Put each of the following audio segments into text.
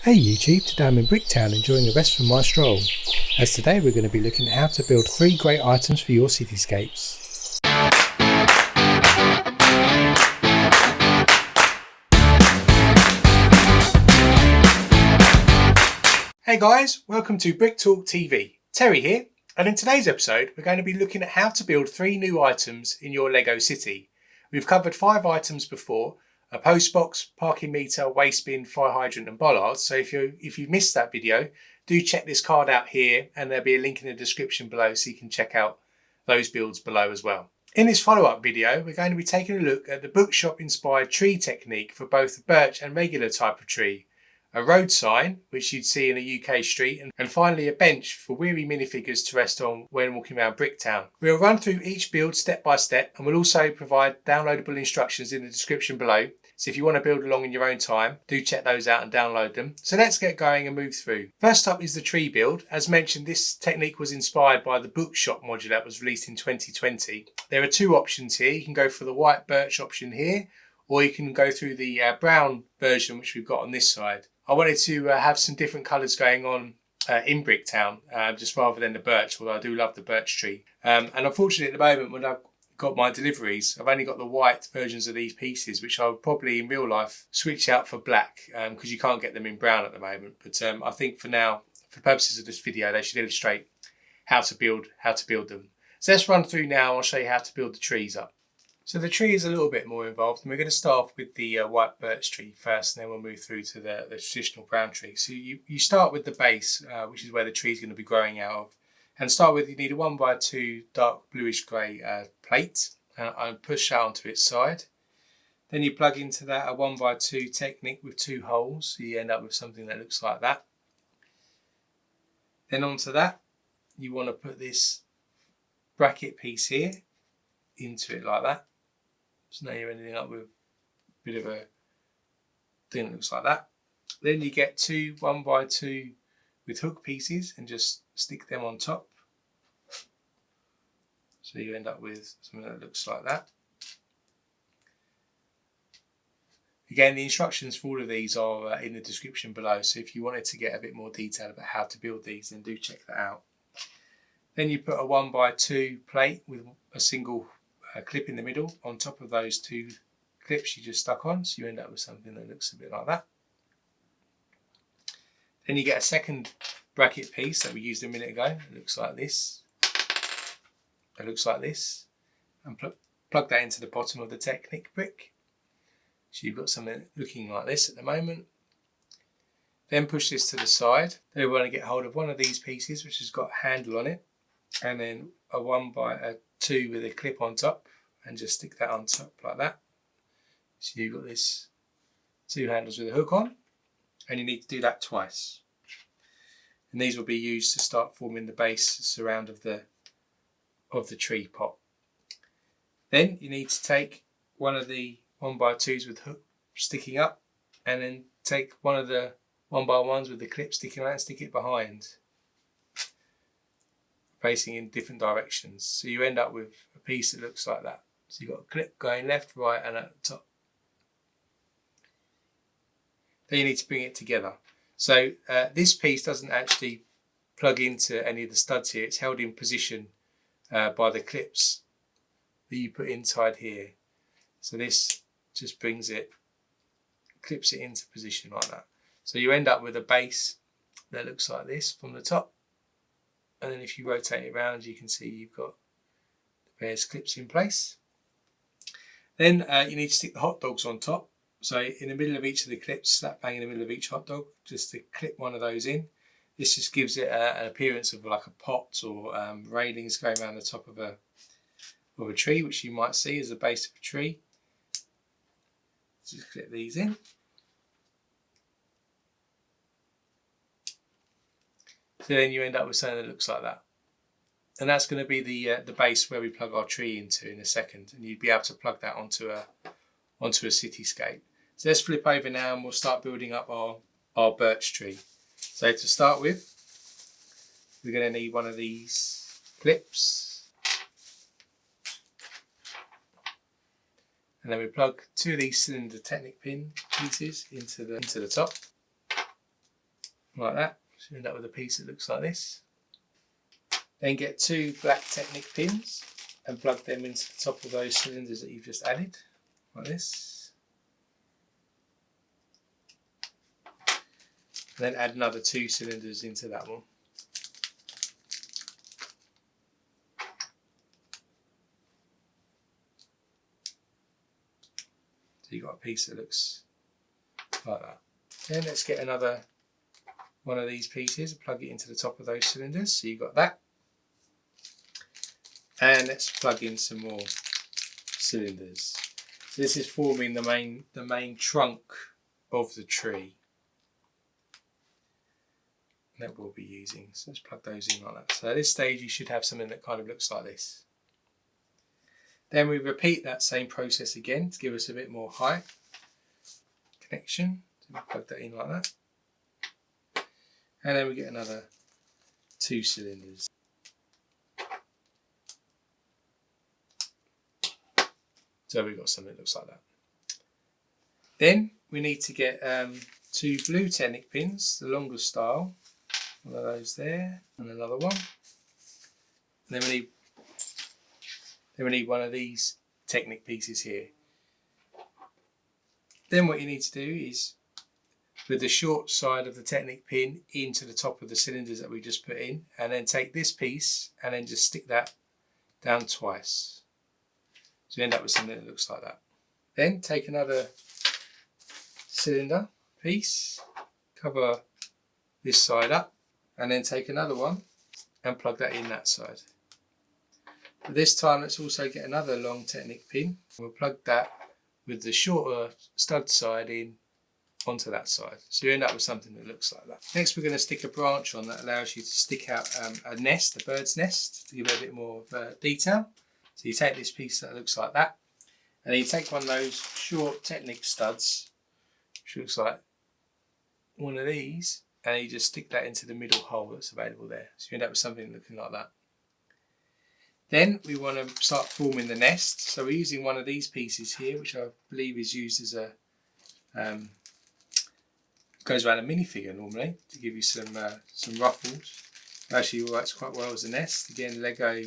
Hey YouTube, today I'm in Bricktown enjoying a rest from my stroll, as today we're going to be looking at how to build 3 great items for your cityscapes. Hey guys, welcome to Brick Talk TV. Terry here, and in today's episode we're going to be looking at how to build 3 new items in your LEGO city. We've covered 5 items before: a post box, parking meter, waste bin, fire hydrant and bollards. So if you missed that video, do check this card out here, and there'll be a link in the description below so you can check out those builds below as well. In this follow-up video, we're going to be taking a look at the bookshop inspired tree technique for both the birch and regular type of tree, a road sign, which you'd see in a UK street, and finally a bench for weary minifigures to rest on when walking around Bricktown. We'll run through each build step by step, and we'll also provide downloadable instructions in the description below. So if you want to build along in your own time, do check those out and download them. So let's get going and move through. First up is the tree build. As mentioned, this technique was inspired by the Bookshop modular that was released in 2020. There are 2 options here. You can go for the white birch option here, or you can go through the brown version, which we've got on this side. I wanted to have some different colours going on in Bricktown, just rather than the birch, although I do love the birch tree. And unfortunately at the moment, when I've got my deliveries, I've only got the white versions of these pieces, which I'll probably in real life switch out for black, because you can't get them in brown at the moment. But I think for now, for the purposes of this video, they should illustrate how to build them. So let's run through now. I'll show you how to build the trees up. So the tree is a little bit more involved, and we're going to start off with the white birch tree first, and then we'll move through to the traditional brown tree. So you start with the base, which is where the tree is going to be growing out of. And to start with, you need a 1x2 dark bluish grey plate, and push that onto its side. Then you plug into that a 1x2 Technic with 2 holes, so you end up with something that looks like that. Then onto that, you want to put this bracket piece here into it like that. So now you're ending up with a bit of a thing that looks like that. Then you get 2 1x2 with hook pieces and just stick them on top. So you end up with something that looks like that. Again, the instructions for all of these are in the description below, so if you wanted to get a bit more detail about how to build these, then do check that out. Then you put a 1x2 plate with a single clip in the middle on top of those 2 clips you just stuck on, so you end up with something that looks a bit like that. Then you get a second bracket piece that we used a minute ago. It looks like this. It looks like this, and plug that into the bottom of the Technic brick. So you've got something looking like this at the moment. Then push this to the side. Then we want to get hold of one of these pieces, which has got a handle on it, and then a 1x2 with a clip on top, and just stick that on top like that. So you've got this 2 handles with a hook on, and you need to do that twice. And these will be used to start forming the base surround of the tree pot. Then you need to take one of the 1x2s with hook sticking up, and then take one of the 1x1s with the clip sticking out and stick it behind, facing in different directions. So you end up with a piece that looks like that. So you've got a clip going left, right and at the top. Then you need to bring it together. So this piece doesn't actually plug into any of the studs here. It's held in position by the clips that you put inside here. So this just brings it, clips it into position like that. So you end up with a base that looks like this from the top. And then if you rotate it around, you can see you've got the various clips in place. Then you need to stick the hot dogs on top. So in the middle of each of the clips, slap bang in the middle of each hot dog, just to clip one of those in. This just gives it an appearance of like a pot or railings going around the top of a tree, which you might see as the base of a tree. Just clip these in. So then you end up with something that looks like that. And that's going to be the base where we plug our tree into in a second, and you'd be able to plug that onto a cityscape. So let's flip over now and we'll start building up our birch tree. So to start with, we're going to need one of these clips, and then we plug 2 of these cylinder Technic pin pieces into the top. like that. So you end up with a piece that looks like this. Then get 2 black Technic pins and plug them into the top of those cylinders that you've just added, like this. And then add another 2 cylinders into that one. So you've got a piece that looks like that. Then let's get another one of these pieces and plug it into the top of those cylinders. So you've got that. And let's plug in some more cylinders. So this is forming the main trunk of the tree that we'll be using. So let's plug those in like that. So at this stage you should have something that kind of looks like this. Then we repeat that same process again to give us a bit more height connection. So we plug that in like that. And then we get another 2 cylinders. So we've got something that looks like that. Then we need to get 2 blue Technic pins, the longer style. One of those there, and another one. And then we need one of these Technic pieces here. Then what you need to do is, with the short side of the Technic pin into the top of the cylinders that we just put in, and then take this piece and then just stick that down twice. So you end up with something that looks like that. Then take another cylinder piece, cover this side up, and then take another one and plug that in that side. But this time let's also get another long Technic pin. We'll plug that with the shorter stud side in onto that side. So you end up with something that looks like that. Next we're going to stick a branch on that allows you to stick out a nest, a bird's nest, to give it a bit more of detail. So you take this piece that looks like that, and then you take one of those short Technic studs, which looks like one of these, and you just stick that into the middle hole that's available there. So you end up with something looking like that. Then we want to start forming the nest. So we're using one of these pieces here, which I believe is used as a goes around a minifigure normally to give you some ruffles. It actually works quite well as a nest. Again, LEGO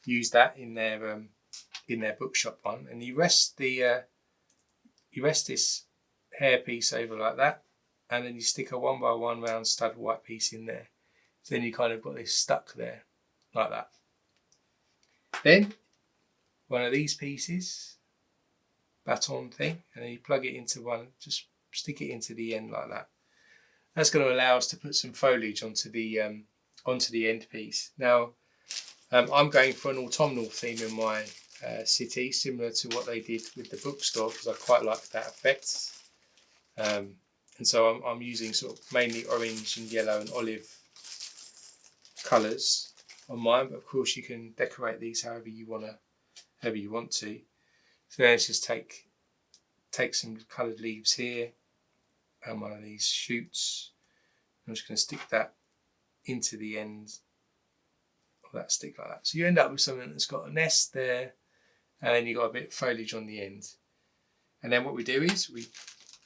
use that in their bookshop one, and you rest this hair piece over like that, and then you stick a 1x1 round stud white piece in there. So then you kind of got this stuck there like that. Then one of these pieces, baton thing, and then you plug it into one, just stick it into the end like that. That's going to allow us to put some foliage onto the end piece. Now I'm going for an autumnal theme in my city, similar to what they did with the bookstore, because I quite like that effect. And so I'm using sort of mainly orange and yellow and olive colours on mine, but of course you can decorate these however you want to. So let's just take some coloured leaves here and one of these shoots. I'm just going to stick that into the end of that stick like that. So you end up with something that's got a nest there, and then you've got a bit of foliage on the end. And then what we do is we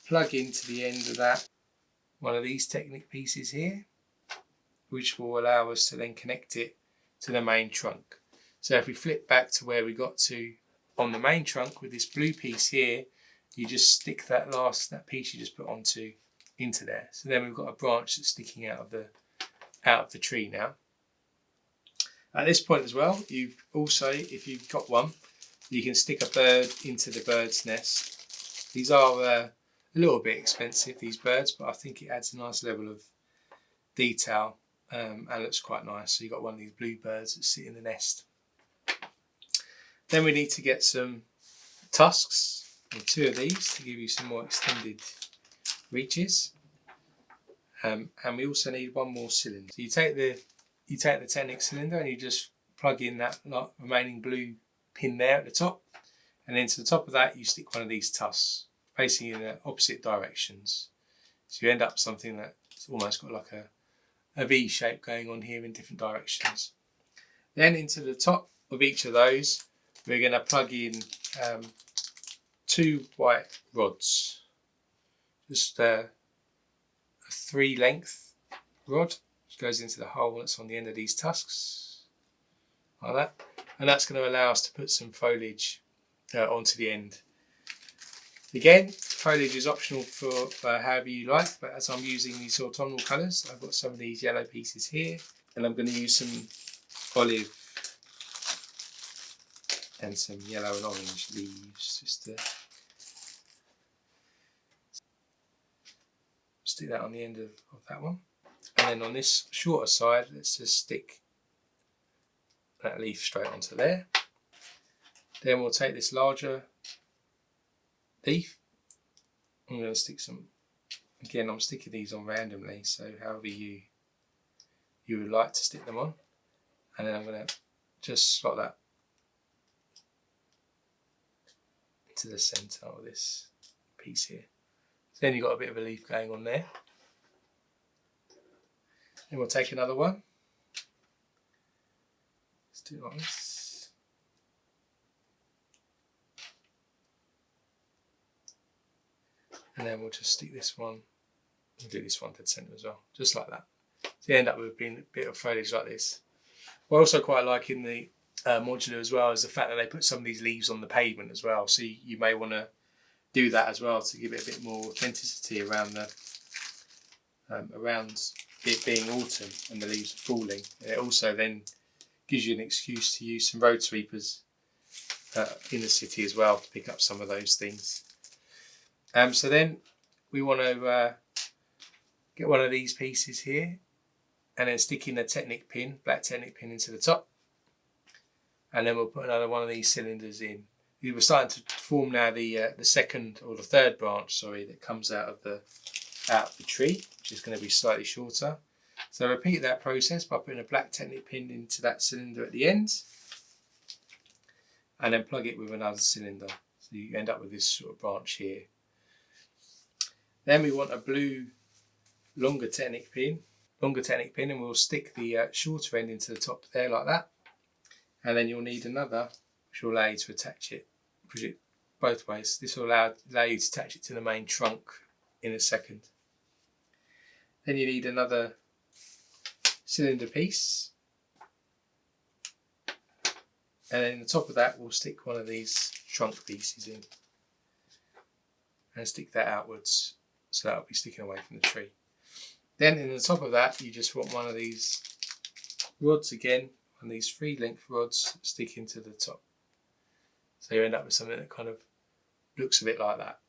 plug into the end of that one of these Technic pieces here, which will allow us to then connect it to the main trunk. So if we flip back to where we got to on the main trunk with this blue piece here, you just stick that piece you just put into there. So then we've got a branch that's sticking out of the tree now. At this point as well, you've also, if you've got one, you can stick a bird into the bird's nest. These are a little bit expensive, these birds, but I think it adds a nice level of detail and looks quite nice. So you've got one of these blue birds that sit in the nest. Then we need to get some tusks, or 2 of these, to give you some more extended reaches. And we also need one more cylinder. So you take the Technic cylinder and you just plug in that remaining blue pin there at the top, and then to the top of that you stick one of these tusks facing in the opposite directions. So you end up with something that's almost got like a V shape going on here in different directions. Then into the top of each of those we're going to plug in 2 white rods, just a 3 length rod, which goes into the hole that's on the end of these tusks, like that. And that's going to allow us to put some foliage onto the end. Again, foliage is optional for however you like, but as I'm using these autumnal colours, I've got some of these yellow pieces here, and I'm going to use some olive and some yellow and orange leaves just to stick that on the end of that one. And then on this shorter side, let's just stick that leaf straight onto there. Then we'll take this larger leaf. I'm going to stick some, again I'm sticking these on randomly, so however you would like to stick them on. And then I'm going to just slot that into the centre of this piece here. So then you've got a bit of a leaf going on there. Then we'll take another one. Let's do it like this. And then we'll just stick this one, we'll do this one dead centre as well, just like that. So you end up with a bit of foliage like this. What I also quite like in the modular as well is the fact that they put some of these leaves on the pavement as well. So you may want to do that as well to give it a bit more authenticity around the around it being autumn and the leaves are falling. And it also then gives you an excuse to use some road sweepers in the city as well to pick up some of those things. So then we want to get one of these pieces here and then stick in a Technic pin, black Technic pin into the top. And then we'll put another one of these cylinders in. We were starting to form now the second or the third branch, sorry, that comes out of the tree, which is going to be slightly shorter. So repeat that process by putting a black Technic pin into that cylinder at the end, and then plug it with another cylinder. So you end up with this sort of branch here. Then we want a blue longer Technic pin, and we'll stick the shorter end into the top there like that. And then you'll need another, which will allow you to attach it, push it both ways. This will allow you to attach it to the main trunk in a second. Then you need another cylinder piece. And then on the top of that, we'll stick one of these trunk pieces in and stick that outwards. So that'll be sticking away from the tree. Then in the top of that, you just want one of these rods again, and these 3-length rods stick into the top. So you end up with something that kind of looks a bit like that.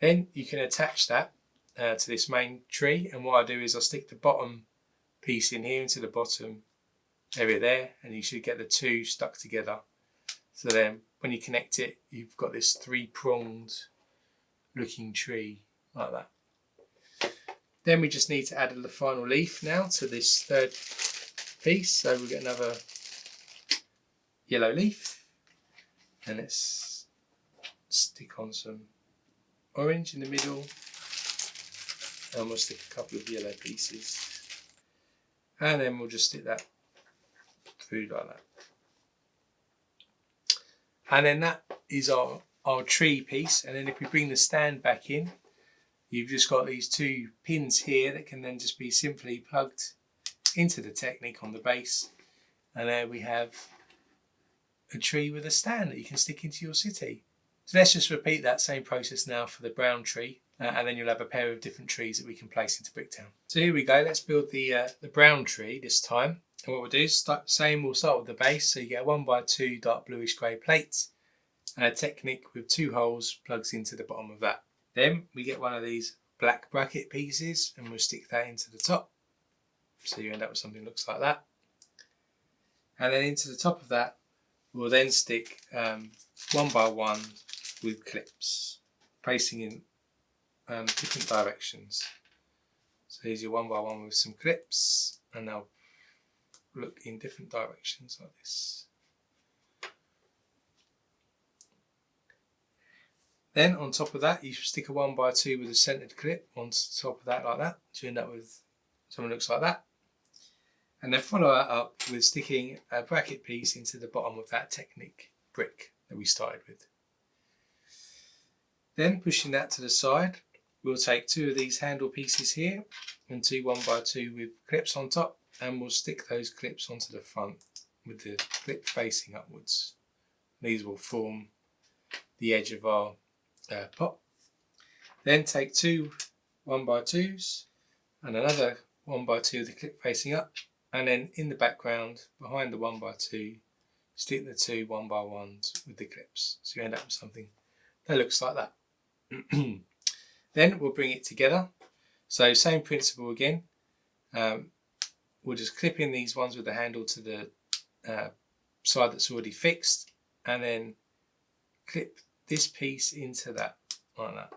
Then you can attach that to this main tree, and what I do is I stick the bottom piece in here into the bottom area there, and you should get the two stuck together. So then when you connect it, you've got this 3-pronged looking tree like that. Then we just need to add the final leaf now to this third piece. So we'll get another yellow leaf, and let's stick on some orange in the middle, and we'll stick a couple of yellow pieces, and then we'll just stick that through like that. And then that is our tree piece. And then if we bring the stand back in, you've just got these 2 pins here that can then just be simply plugged into the Technic on the base, and there we have a tree with a stand that you can stick into your city. So let's just repeat that same process now for the brown tree, and then you'll have a pair of different trees that we can place into Bricktown. So here we go, let's build the brown tree this time. And what we'll do is we'll start with the base. So you get a 1x2 dark bluish grey plate and a Technic with 2 holes plugs into the bottom of that. Then we get one of these black bracket pieces and we'll stick that into the top. So you end up with something that looks like that. And then into the top of that, we'll then stick 1x1 with clips, facing in different directions. So here's your 1x1 with some clips, and they'll look in different directions like this. Then on top of that, you stick a 1x2 with a centered clip on top of that like that. So you end up with something that looks like that. And then follow that up with sticking a bracket piece into the bottom of that Technic brick that we started with. Then pushing that to the side, we'll take 2 of these handle pieces here and 2 1x2 with clips on top, and we'll stick those clips onto the front with the clip facing upwards. These will form the edge of our pot. Then take 2 1x2s and another 1x2 with the clip facing up, and then in the background behind the 1x2 stick the 2 1x1s with the clips, so you end up with something that looks like that. Then we'll bring it together, so same principle again. We'll just clip in these ones with the handle to the side that's already fixed, and then clip this piece into that like that.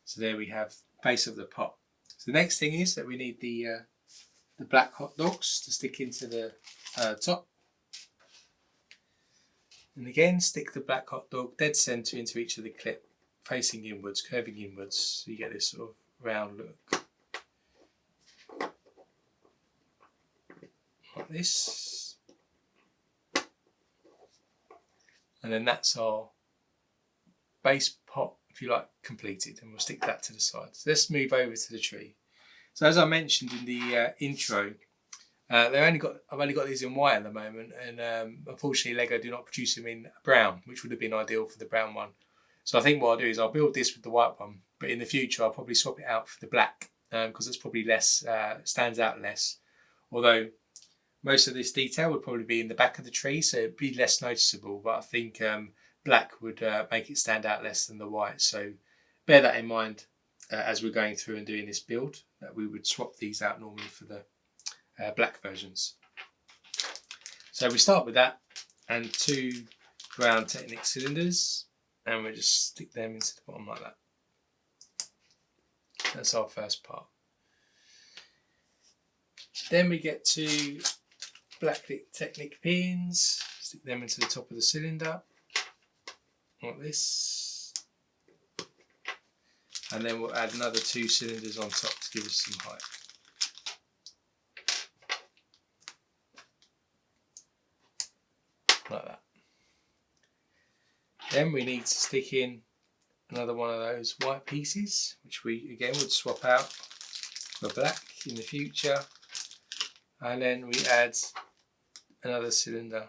So there we have the base of the pot. So the next thing is that we need the black hot dogs to stick into the top. And again, stick the black hot dog dead centre into each of the clip, facing inwards, curving inwards, so you get this sort of round look. Like this. And then that's our base pot, if you like, completed, and we'll stick that to the side. So let's move over to the tree. So as I mentioned in the intro, I've only got these in white at the moment, and unfortunately LEGO do not produce them in brown, which would have been ideal for the brown one. So I think what I'll do is I'll build this with the white one, but in the future I'll probably swap it out for the black, because it's probably less, stands out less. Although most of this detail would probably be in the back of the tree, so it'd be less noticeable, but I think black would make it stand out less than the white. So bear that in mind as we're going through and doing this build, that we would swap these out normally for the black versions. So we start with that and 2 ground Technic cylinders, and we'll just stick them into the bottom like that. That's our first part. Then we get 2 black Technic pins, stick them into the top of the cylinder like this, and then we'll add another 2 cylinders on top to give us some height. Like that. Then we need to stick in another one of those white pieces, which we again would swap out for black in the future, and then we add another cylinder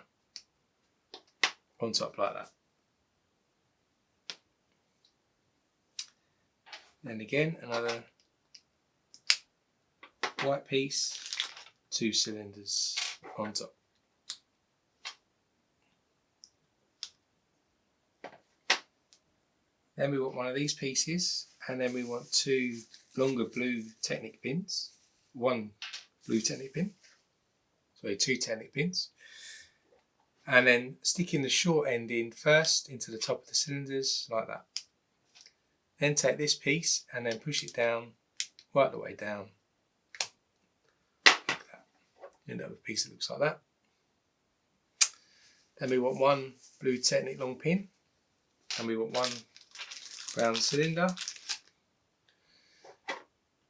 on top like that. Then again another white piece, 2 cylinders on top. Then we want one of these pieces, and then we want 2 longer blue Technic pins, 1 blue Technic pin, sorry, 2 Technic pins, and then sticking the short end in first into the top of the cylinders like that. Then take this piece and then push it down, right the way down, like that. You end up with a piece that looks like that. Then we want 1 blue Technic long pin, and we want 1 brown cylinder,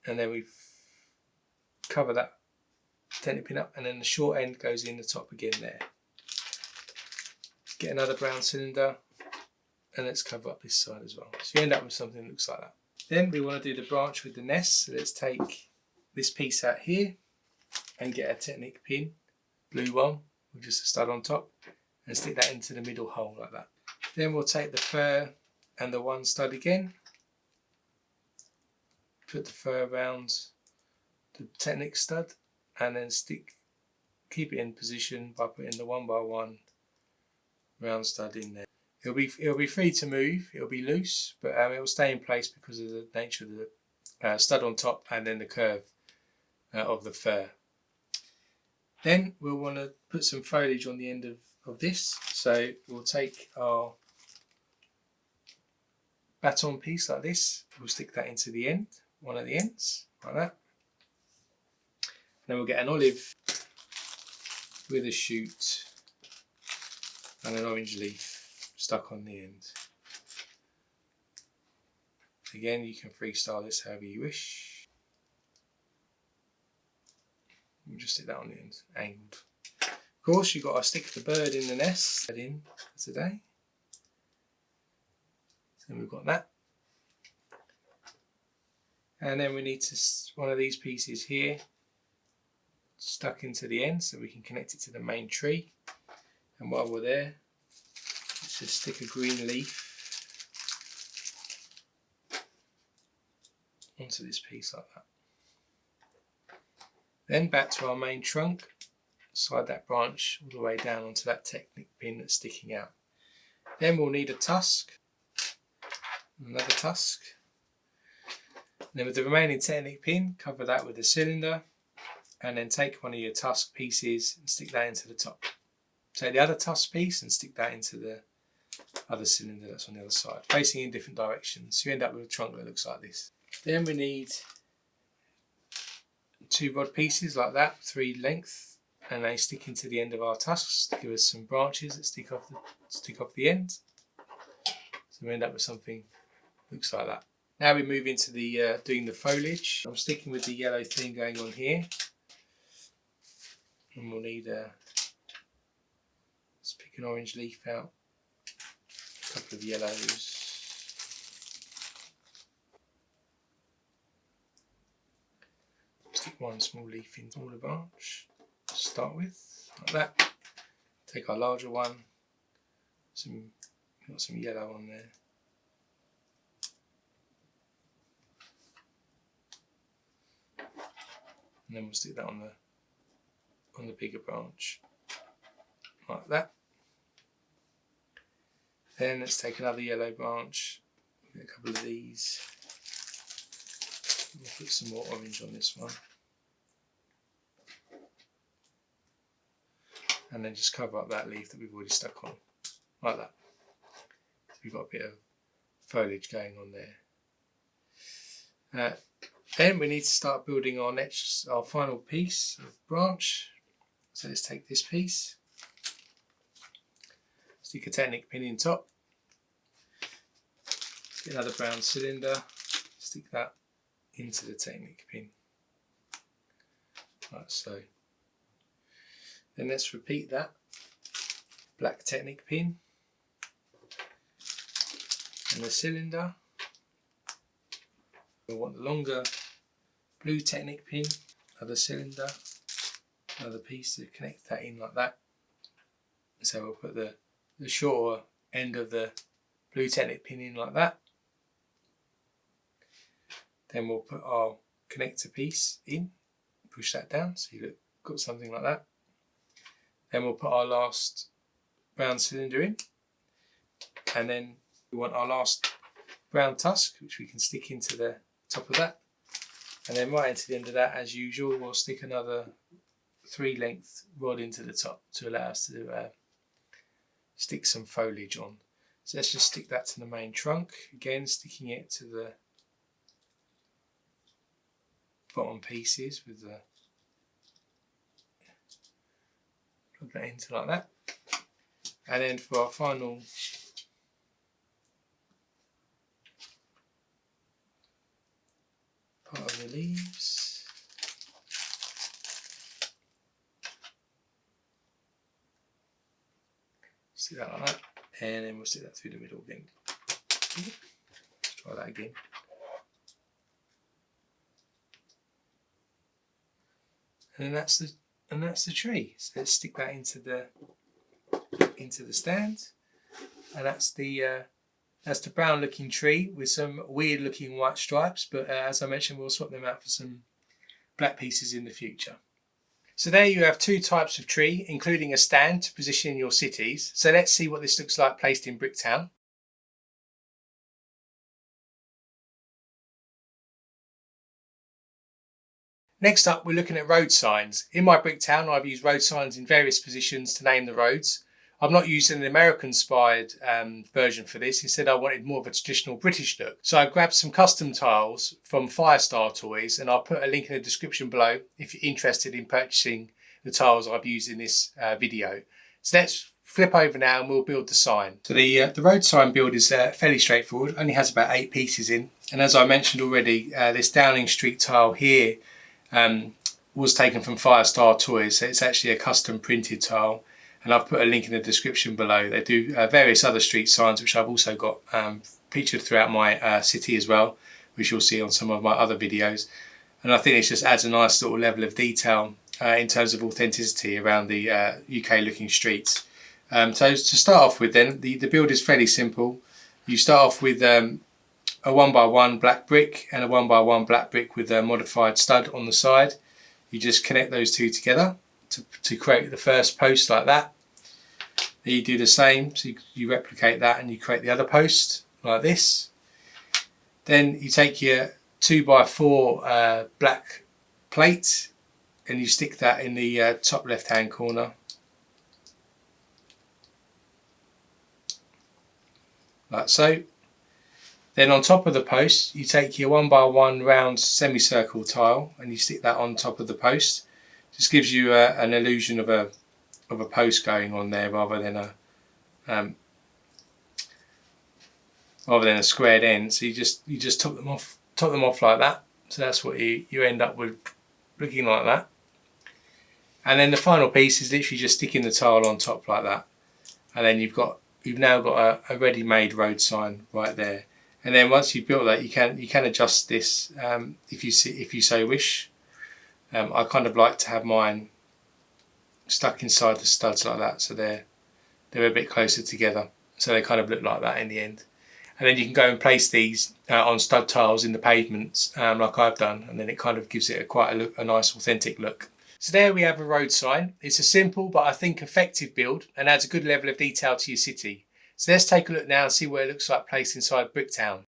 and then we cover that Technic pin up, and then the short end goes in the top again there. Get another brown cylinder, and let's cover up this side as well. So you end up with something that looks like that. Then we want to do the branch with the nest, so let's take this piece out here and get a Technic pin, blue one, with just a stud on top, and stick that into the middle hole like that. Then we'll take the fur and the 1 stud again, put the fur around the Technic stud, and then keep it in position by putting the 1x1 round stud in there. It'll be free to move, it'll be loose, but it will stay in place because of the nature of the stud on top and then the curve of the fur. Then we'll want to put some foliage on the end of this, so we'll take our baton piece like this, we'll stick that into the end, one of the ends, like that. Then we'll get an olive with a shoot and an orange leaf stuck on the end. Again, you can freestyle this however you wish. We'll just stick that on the end, angled. Of course, you've got to stick the bird in the nest in for today. So we've got that. And then we need one of these pieces here stuck into the end so we can connect it to the main tree. And while we're there, let's just stick a green leaf onto this piece like that. Then back to our main trunk, slide that branch all the way down onto that Technic pin that's sticking out. Then we'll need a tusk, another tusk. And then with the remaining Technic pin, cover that with a cylinder, and then take one of your tusk pieces and stick that into the top. Take the other tusk piece and stick that into the other cylinder that's on the other side, facing in different directions. You end up with a trunk that looks like this. Then we need 2 rod pieces like that, 3 length, and they stick into the end of our tusks to give us some branches that stick off the end. So we end up with something that looks like that. Now we move into the doing the foliage. I'm sticking with the yellow theme going on here, and we'll need let's pick an orange leaf out, a couple of yellows. Stick one small leaf into the branch to start with, like that. Take our larger one, got some yellow on there. And then we'll stick that on the bigger branch, like that. Then let's take another yellow branch, get a couple of these. We'll put some more orange on this one. And then just cover up that leaf that we've already stuck on, like that. So we've got a bit of foliage going on there. Then we need to start building our final piece of branch. So let's take this piece, stick a Technic pin in top, get another brown cylinder, stick that into the Technic pin, like so. Then let's repeat that. Black Technic pin and the cylinder. We want the longer blue Technic pin, another cylinder, another piece to connect that in like that. So we'll put the shorter end of the blue Technic pin in like that. Then we'll put our connector piece in, push that down so you've got something like that. Then we'll put our last brown cylinder in, and then we want our last brown tusk, which we can stick into the top of that. And then right into the end of that, as usual, we'll stick another 3 length rod into the top to allow us to stick some foliage on. So let's just stick that to the main trunk, again sticking it to the bottom pieces with the plug that into like that. And then for our final part of the leaves, stick that like that, and then we'll stick that through the middle again. Let's try that again. And that's the tree. So let's stick that into the stand, and that's the brown looking tree with some weird looking white stripes, but as I mentioned, we'll swap them out for some black pieces in the future. So there you have 2 types of tree, including a stand to position in your cities. So let's see what this looks like placed in Bricktown. Next up, we're looking at road signs. In my Bricktown, I've used road signs in various positions to name the roads. I've not used an American-inspired version for this. Instead, I wanted more of a traditional British look. So I grabbed some custom tiles from Firestar Toys, and I'll put a link in the description below if you're interested in purchasing the tiles I've used in this video. So let's flip over now and we'll build the sign. So the road sign build is fairly straightforward, only has about 8 pieces in. And as I mentioned already, this Downing Street tile here was taken from Firestar Toys. So it's actually a custom printed tile, and I've put a link in the description below. They do various other street signs which I've also got featured throughout my city as well, which you'll see on some of my other videos. And I think it just adds a nice little level of detail in terms of authenticity around the UK looking streets. So to start off with then, the build is fairly simple. You start off with a 1x1 black brick and a 1x1 black brick with a modified stud on the side. You just connect those two together to create the first post like that. Then you do the same, so you replicate that and you create the other post like this. Then you take your 2x4 black plate and you stick that in the top left hand corner. Like so. Then on top of the post, you take your 1x1 round semicircle tile and you stick that on top of the post. Just gives you an illusion of a post going on there rather than a squared end. So you just top them off like that. So that's what you end up with, looking like that. And then the final piece is literally just sticking the tile on top like that. And then you've now got a ready-made road sign right there. And then once you've built that, you can adjust this if you so wish. I kind of like to have mine stuck inside the studs like that, so they're a bit closer together, so they kind of look like that in the end. And then you can go and place these on stud tiles in the pavements, like I've done, and then it kind of gives it a nice authentic look. So there we have a road sign. It's a simple but I think effective build and adds a good level of detail to your city. So let's take a look now and see what it looks like placed inside Bricktown.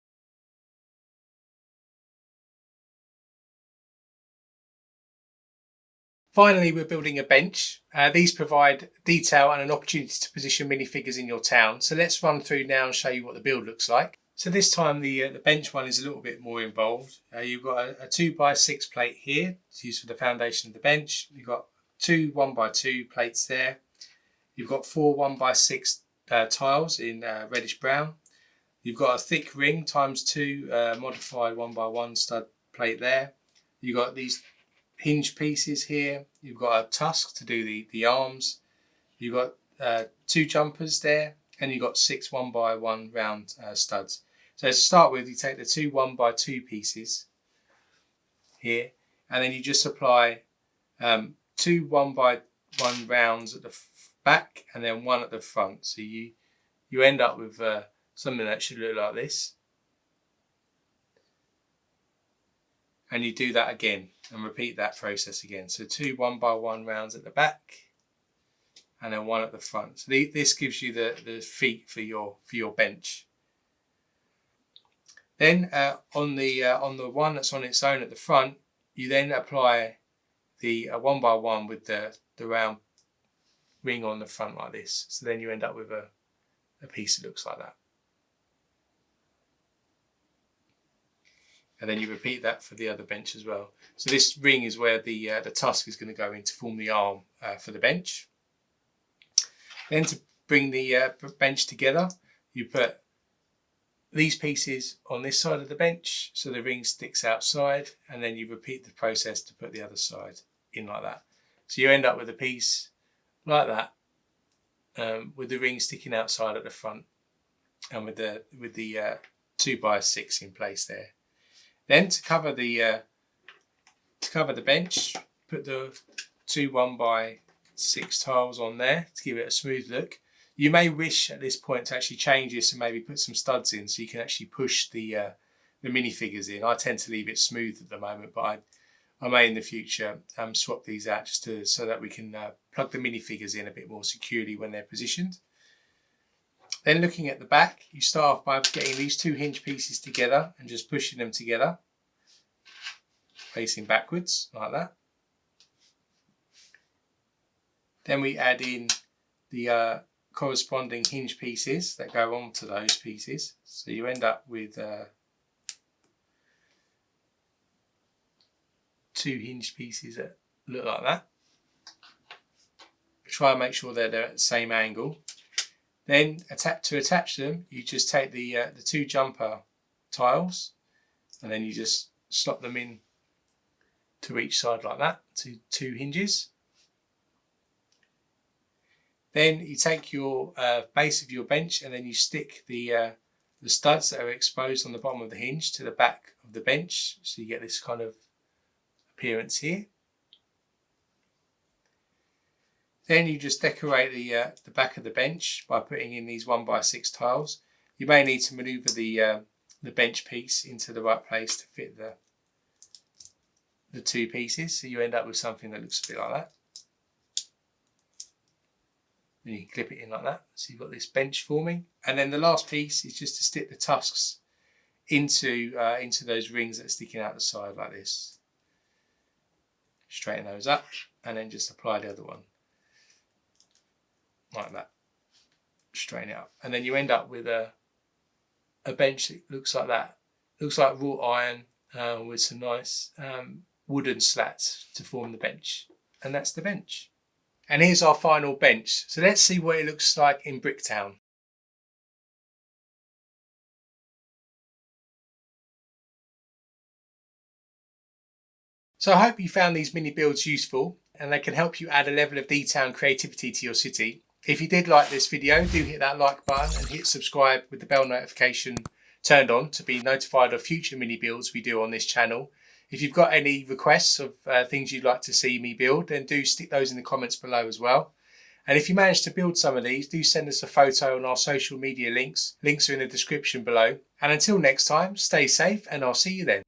Finally, we're building a bench. These provide detail and an opportunity to position minifigures in your town. So let's run through now and show you what the build looks like. So this time the bench one is a little bit more involved. You've got a 2x6 plate here to use for the foundation of the bench. You've got two 1x2 plates there. You've got four 1x6 tiles in reddish brown. You've got a thick ring ×2 modified 1x1 stud plate there. You've got these hinge pieces here. You've got a tusk to do the arms. You've got two jumpers there, and you've got 6 1x1 round studs. So to start with, you take the two 1x2 pieces here, and then you just apply two 1x1 rounds at the back and then one at the front. So you end up with something that should look like this. And you do that again and repeat that process again. So two 1x1 rounds at the back and then one at the front. So this gives you the feet for your bench. Then on the one that's on its own at the front, you then apply the 1x1 with the round ring on the front like this. So then you end up with a piece that looks like that. And then you repeat that for the other bench as well. So this ring is where the tusk is going to go in to form the arm for the bench. Then to bring the bench together, you put these pieces on this side of the bench so the ring sticks outside, and then you repeat the process to put the other side in like that. So you end up with a piece like that with the ring sticking outside at the front and with the 2x6 in place there. Then to cover the bench, put the two 1x6 tiles on there to give it a smooth look. You may wish at this point to actually change this and maybe put some studs in so you can actually push the minifigures in. I tend to leave it smooth at the moment, but I may in the future swap these out just so that we can plug the minifigures in a bit more securely when they're positioned. Then looking at the back, you start off by getting these two hinge pieces together and just pushing them together, facing backwards like that. Then we add in the corresponding hinge pieces that go onto those pieces. So you end up with two hinge pieces that look like that. Try and make sure they're at the same angle. Then to attach them, you just take the two jumper tiles and then you just slot them in to each side like that, to two hinges. Then you take your base of your bench and then you stick the studs that are exposed on the bottom of the hinge to the back of the bench, so you get this kind of appearance here. Then you just decorate the back of the bench by putting in these 1x6 tiles. You may need to manoeuvre the bench piece into the right place to fit the two pieces, so you end up with something that looks a bit like that. And you can clip it in like that, so you've got this bench forming. And then the last piece is just to stick the tusks into those rings that are sticking out the side like this. Straighten those up and then just apply the other one like that. Straighten it up, and then you end up with a bench that looks like that. Looks like wrought iron with some nice wooden slats to form the bench, and that's the bench. And here's our final bench. So let's see what it looks like in Bricktown. So I hope you found these mini builds useful and they can help you add a level of detail and creativity to your city. If you did like this video, do hit that like button and hit subscribe with the bell notification turned on to be notified of future mini builds we do on this channel. If you've got any requests of things you'd like to see me build, then do stick those in the comments below as well. And if you manage to build some of these, do send us a photo on our social media links. Links are in the description below. And until next time, stay safe and I'll see you then.